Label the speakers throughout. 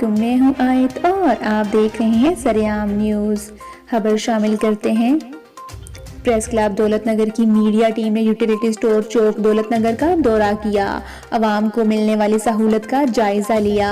Speaker 1: मैं हूं आयत और आप देख रहे हैं सरेआम न्यूज़। खबर शामिल करते हैं। प्रेस क्लब दौलत नगर की मीडिया टीम ने यूटिलिटी स्टोर चौक दौलत नगर का दौरा किया। अवाम को मिलने वाली सहूलियत का जायज़ा लिया।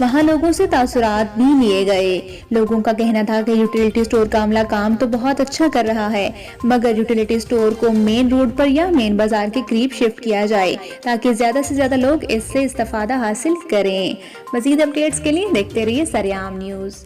Speaker 1: वहां लोगों से तासुरात भी लिए गए। लोगों का कहना था कि यूटिलिटी स्टोर का अमला काम तो बहुत अच्छा कर रहा है, मगर यूटिलिटी स्टोर को मेन रोड पर या मेन बाजार के करीब शिफ्ट किया जाए ताकि ज्यादा से ज्यादा लोग इससे इस्तेफादा हासिल करें। मजीद अपडेट्स के लिए देखते रहिए सरेआम न्यूज़।